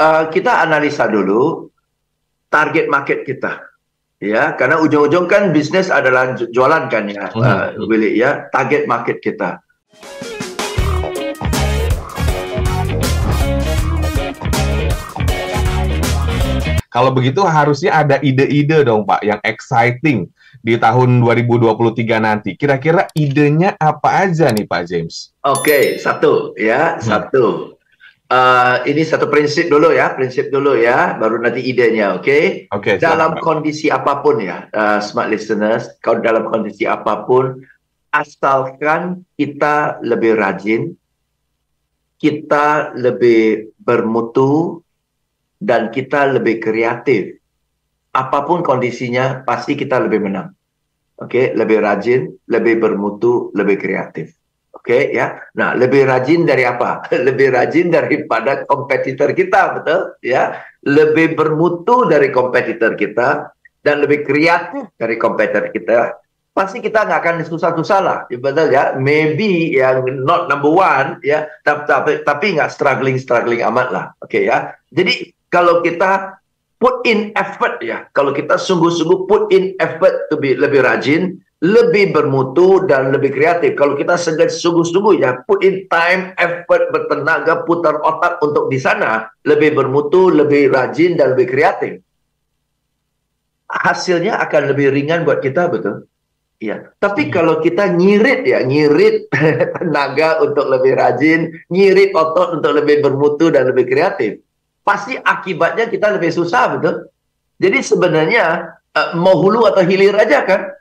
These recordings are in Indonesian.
Kita analisa dulu target market kita. Ya, karena ujung-ujung kan bisnis adalah jualan kan ya, Willy ya, target market kita. Kalau begitu harusnya ada ide-ide dong Pak yang exciting di tahun 2023 nanti. Kira-kira idenya apa aja nih Pak James? Oke, satu ya, satu. Ini satu prinsip dulu ya, baru nanti idenya, oke? Dalam kondisi apapun ya, smart listeners, kalau dalam kondisi apapun, asalkan kita lebih rajin, kita lebih bermutu, dan kita lebih kreatif. Apapun kondisinya, pasti kita lebih menang. Oke, lebih rajin, lebih bermutu, lebih kreatif. Oke, ya. Nah, lebih rajin dari apa? Lebih rajin daripada kompetitor kita, betul? Ya. Lebih bermutu dari kompetitor kita dan lebih kreatif dari kompetitor kita. Pasti kita nggak akan susah-susah lah, ya, betul ya. Maybe yang not number one, ya, tapi nggak struggling amat lah. Oke ya. Jadi kalau kita put in effort ya, kalau kita sungguh-sungguh put in effort to be lebih rajin, lebih bermutu dan lebih kreatif. Kalau kita sungguh-sungguh ya, put in time, effort, bertenaga, putar otak untuk di sana, lebih bermutu, lebih rajin dan lebih kreatif. Hasilnya akan lebih ringan buat kita, betul? Iya. Tapi kalau kita ngirit tenaga untuk lebih rajin, ngirit otot untuk lebih bermutu dan lebih kreatif, pasti akibatnya kita lebih susah, betul? Jadi sebenarnya mau hulu atau hilir aja kan?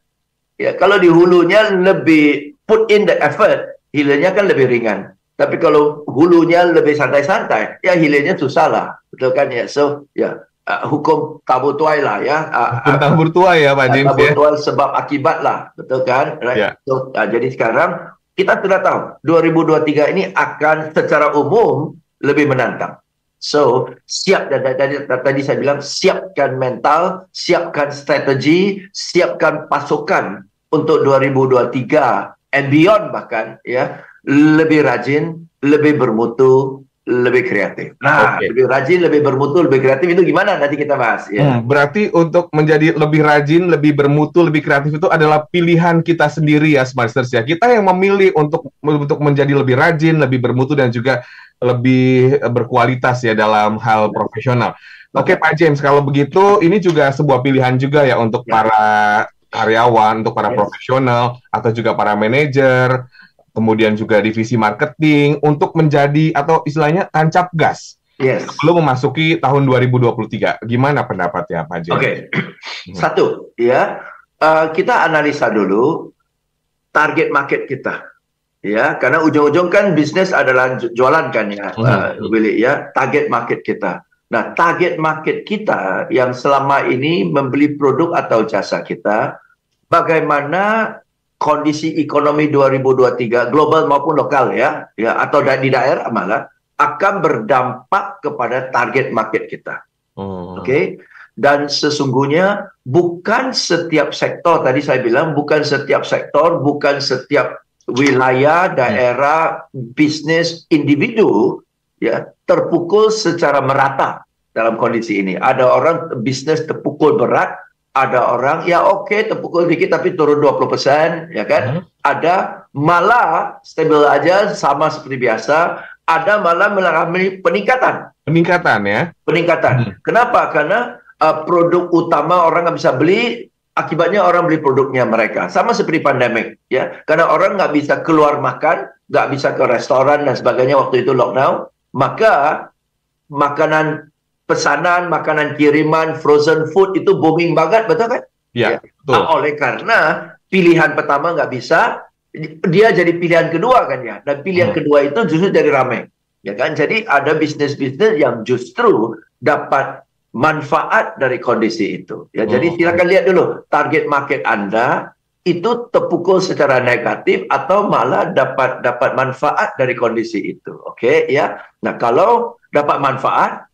Ya, kalau di hulunya lebih put in the effort, hilirnya kan lebih ringan. Tapi kalau hulunya lebih santai-santai, ya hilirnya susah lah, betul kan ya? So, ya hukum tabur tuai lah ya. Hukum tabur tuai ya Pak James. Tabur tuai sebab akibat lah, betul kan? Right? Yeah. So, jadi sekarang kita sudah tahu 2023 ini akan secara umum lebih menantang. So, siap, dan tadi saya bilang, siapkan mental, siapkan strategi, siapkan pasukan untuk 2023 and beyond bahkan, ya, lebih rajin, lebih bermutu, lebih kreatif. Nah, lebih rajin, lebih bermutu, lebih kreatif itu gimana? Nanti kita bahas. Ya. Berarti untuk menjadi lebih rajin, lebih bermutu, lebih kreatif itu adalah pilihan kita sendiri ya, Smartsters ya. Kita yang memilih untuk menjadi lebih rajin, lebih bermutu, dan juga lebih berkualitas ya dalam hal profesional. Oke Pak James, kalau begitu ini juga sebuah pilihan juga ya untuk para karyawan, untuk para profesional, atau juga para manajer, kemudian juga divisi marketing, untuk menjadi atau istilahnya tancap gas sebelum memasuki tahun 2023. Gimana pendapatnya Pak James? Oke, satu ya, kita analisa dulu target market kita. Ya, karena ujung-ujung kan bisnis adalah jualan kan ya, Willy ya, target market kita. Nah, target market kita yang selama ini membeli produk atau jasa kita, bagaimana kondisi ekonomi 2023 global maupun lokal ya, atau di daerah malah akan berdampak kepada target market kita. Oke? Dan sesungguhnya bukan setiap sektor, tadi saya bilang bukan setiap sektor, bukan setiap wilayah, daerah, bisnis, individu ya terpukul secara merata dalam kondisi ini. Ada orang bisnis terpukul berat, ada orang ya terpukul dikit tapi turun 20%, ya kan? Ada malah stabil aja sama seperti biasa, ada malah mengalami peningkatan. Peningkatan ya? Peningkatan. Kenapa? Karena produk utama orang nggak bisa beli, akibatnya orang beli produknya mereka. Sama seperti pandemik, ya. Karena orang nggak bisa keluar makan, nggak bisa ke restoran dan sebagainya waktu itu lockdown, maka makanan pesanan, makanan kiriman, frozen food itu booming banget, betul kan? Ya, betul. Nah, oleh karena pilihan pertama nggak bisa, dia jadi pilihan kedua kan ya. Dan pilihan kedua itu justru jadi ramai, ya kan? Jadi ada bisnis-bisnis yang justru dapat manfaat dari kondisi itu. Ya, jadi silakan lihat dulu target market Anda itu terpukul secara negatif atau malah dapat manfaat dari kondisi itu. Oke, ya. Nah, kalau dapat manfaat,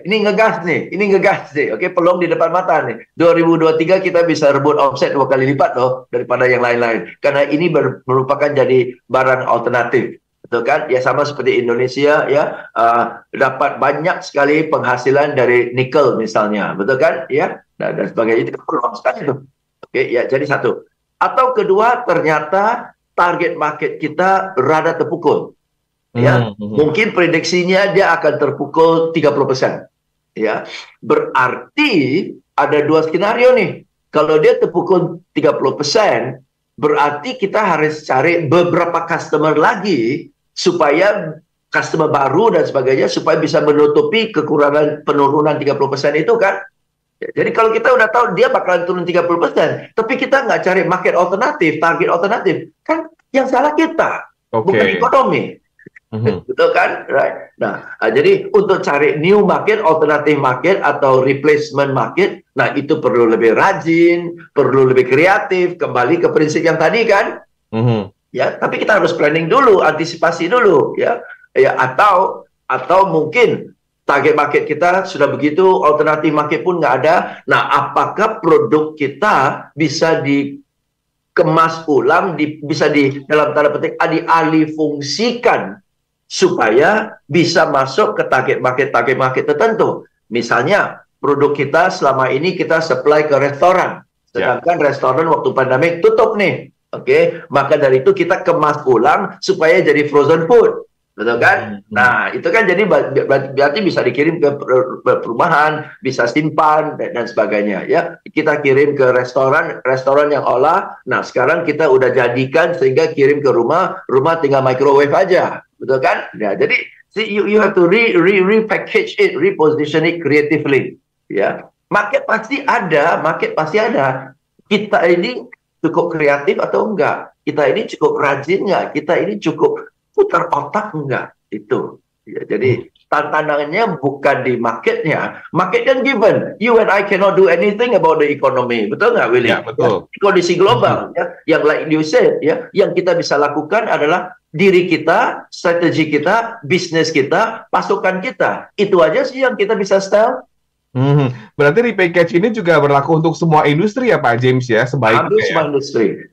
ini ngegas nih. Oke, peluang di depan mata nih. 2023 kita bisa rebut omset 2 kali lipat loh daripada yang lain-lain. Karena ini merupakan jadi barang alternatif. betul kan? Ya sama seperti Indonesia ya, dapat banyak sekali penghasilan dari nikel misalnya, betul kan? Ya, dan sebagainya itu peluang sekali tuh. Oke, ya jadi satu. Atau kedua, ternyata target market kita rada terpukul. Ya, mungkin prediksinya dia akan terpukul 30%. Ya, berarti ada dua skenario nih. Kalau dia terpukul 30%, berarti kita harus cari beberapa customer lagi supaya customer baru dan sebagainya supaya bisa menutupi kekurangan penurunan 30% itu kan. Jadi kalau kita udah tahu dia bakalan turun 30%, tapi kita nggak cari market alternatif, target alternatif, kan yang salah kita, bukan ekonomi. Betul kan? Right. Nah, jadi untuk cari new market, alternative market atau replacement market, nah itu perlu lebih rajin, perlu lebih kreatif, kembali ke prinsip yang tadi kan? Ya, tapi kita harus planning dulu, antisipasi dulu, ya. Ya, atau mungkin target market kita sudah begitu, alternative market pun nggak ada. Nah, apakah produk kita bisa dikemas ulang, bisa dalam tanda petik dialih fungsikan supaya bisa masuk ke target market tertentu. Misalnya, produk kita selama ini kita supply ke restoran. Sedangkan restoran waktu pandemik tutup nih. Oke, maka dari itu kita kemas ulang supaya jadi frozen food. Betul kan? Nah, itu kan jadi berarti bisa dikirim ke perumahan, bisa simpan dan sebagainya ya. Kita kirim ke restoran yang olah. Nah, sekarang kita udah jadikan sehingga kirim ke rumah tinggal microwave aja. Betul kan? Ya, jadi you have to repackage it, reposition it creatively. Ya. Market pasti ada. Kita ini cukup kreatif atau enggak? Kita ini cukup rajin enggak? Kita ini cukup putar otak enggak? Itu. Ya, jadi tantangannya bukan di marketnya. Market kan given. You and I cannot do anything about the economy. Betul nggak, Willy? Ya, betul. Ya, kondisi global. Ya, yang like you said, ya, yang kita bisa lakukan adalah diri kita, strategi kita, bisnis kita, pasukan kita. Itu aja sih yang kita bisa style. Berarti repackage ini juga berlaku untuk semua industri ya Pak James ya? Hampir semua industri.